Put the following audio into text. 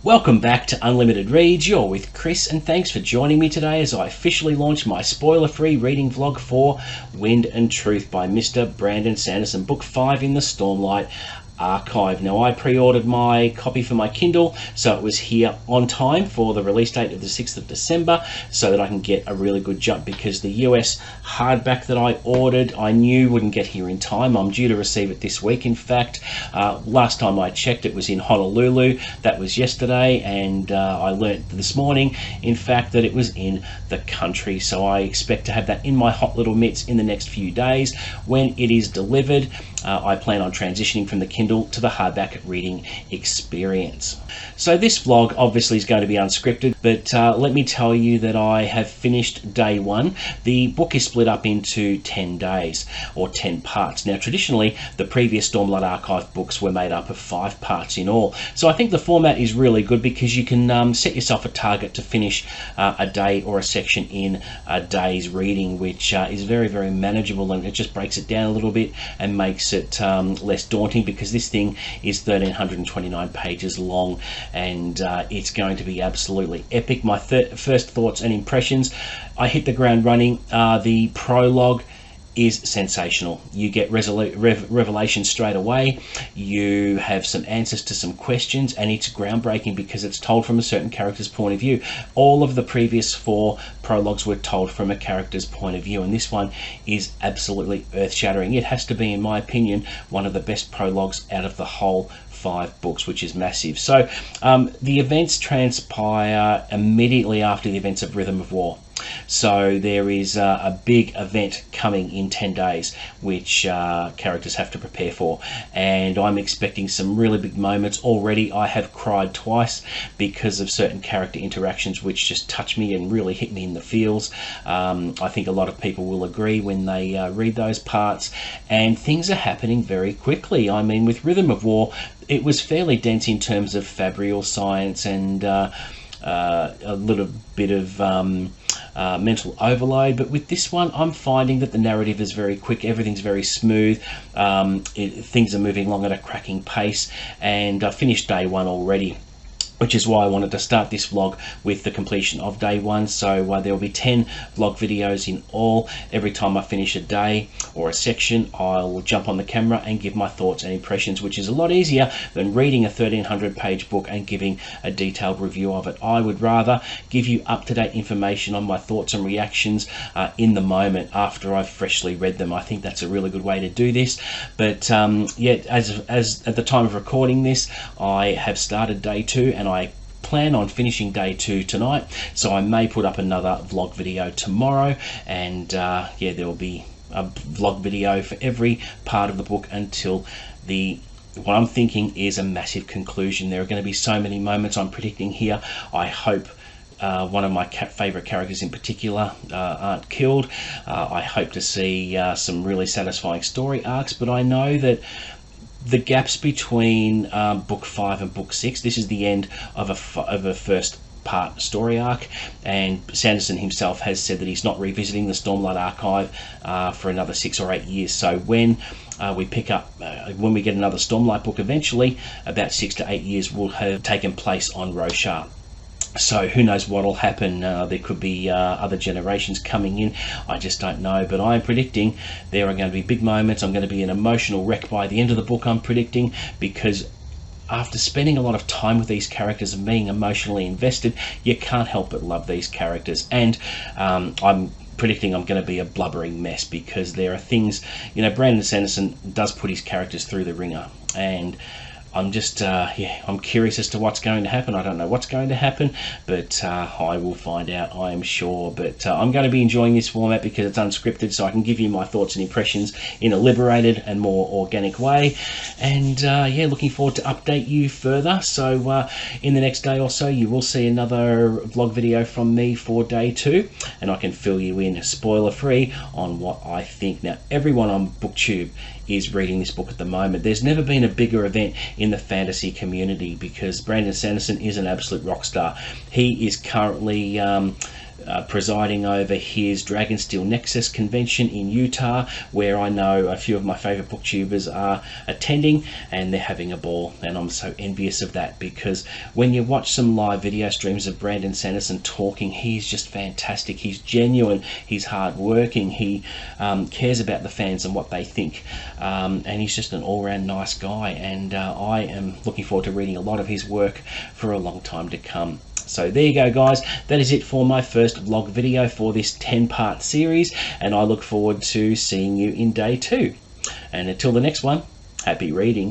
Welcome back to Unlimited Reads. You're with Chris, and thanks for joining me today as I officially launch my spoiler-free reading vlog for Wind and Truth by Mr. Brandon Sanderson, Book 5 in the Stormlight Archive. Now, I pre-ordered my copy for my Kindle, so it was here on time for the release date of the 6th of December, so that I can get a really good jump, because the US hardback that I ordered I knew wouldn't get here in time. I'm due to receive it this week, in fact. Last time I checked, it was in Honolulu. That was yesterday, and I learnt this morning, in fact, that it was in the country, so I expect to have that in my hot little mitts in the next few days. When it is delivered, I plan on transitioning from the Kindle to the hardback reading experience. So this vlog obviously is going to be unscripted, but let me tell you that I have finished day one. The book is split up into 10 days, or 10 parts. Now, traditionally, the previous Stormlight Archive books were made up of 5 parts in all. So I think the format is really good, because you can set yourself a target to finish a day or a section in a day's reading, which is very, very manageable, and it just breaks it down a little bit and makes it less daunting, because this thing is 1,329 pages long, and it's going to be absolutely epic. My first thoughts and impressions: I hit the ground running. The prologue is sensational. You get revelation straight away. You have some answers to some questions, and it's groundbreaking because it's told from a certain character's point of view. All of the previous 4 prologues were told from a character's point of view, and this one is absolutely earth-shattering. It has to be, in my opinion, one of the best prologues out of the whole 5 books, which is massive. So the events transpire immediately after the events of Rhythm of War. So there is a big event coming in 10 days, which characters have to prepare for, and I'm expecting some really big moments. Already I have cried twice because of certain character interactions which just touch me and really hit me in the feels. I think a lot of people will agree when they read those parts, and things are happening very quickly. I mean, with Rhythm of War, it was fairly dense in terms of fabrial science and a little bit of mental overload, but with this one I'm finding that the narrative is very quick, everything's very smooth, things are moving along at a cracking pace, and I finished day 1 already, which is why I wanted to start this vlog with the completion of day 1. So there will be 10 vlog videos in all. Every time I finish a day or a section, I'll jump on the camera and give my thoughts and impressions, which is a lot easier than reading a 1,300 page book and giving a detailed review of it. I would rather give you up-to-date information on my thoughts and reactions in the moment after I've freshly read them. I think that's a really good way to do this. But yeah, as at the time of recording this, I have started day 2, and I plan on finishing day 2 tonight, so I may put up another vlog video tomorrow, and yeah, there will be a vlog video for every part of the book until what I'm thinking is a massive conclusion. There are going to be so many moments I'm predicting here. I hope one of my favourite characters in particular aren't killed. I hope to see some really satisfying story arcs, but I know that the gaps between book 5 and book 6, this is the end of a first part story arc, and Sanderson himself has said that he's not revisiting the Stormlight Archive for another 6 or 8 years. So when we pick up, when we get another Stormlight book eventually, about 6 to 8 years will have taken place on Roshar. So who knows what will happen. There could be other generations coming in, I just don't know, but I'm predicting there are going to be big moments. I'm going to be an emotional wreck by the end of the book, I'm predicting, because after spending a lot of time with these characters and being emotionally invested, you can't help but love these characters. And I'm predicting I'm going to be a blubbering mess, because there are things, you know, Brandon Sanderson does put his characters through the ringer, and I'm just, yeah, I'm curious as to what's going to happen. I don't know what's going to happen, but I will find out, I am sure. But I'm going to be enjoying this format because it's unscripted, so I can give you my thoughts and impressions in a liberated and more organic way. And yeah, looking forward to update you further. So in the next day or so, you will see another vlog video from me for day 2, and I can fill you in spoiler-free on what I think. Now, everyone on BookTube is reading this book at the moment. There's never been a bigger event in the fantasy community, because Brandon Sanderson is an absolute rock star. He is currently presiding over his Dragonsteel Nexus convention in Utah, where I know a few of my favourite booktubers are attending, and they're having a ball, and I'm so envious of that, because when you watch some live video streams of Brandon Sanderson talking, he's just fantastic. He's genuine, he's hard-working, he cares about the fans and what they think, and he's just an all-round nice guy, and I am looking forward to reading a lot of his work for a long time to come. So there you go, guys. That is it for my first vlog video for this 10-part series, and I look forward to seeing you in day 2. And until the next one, happy reading.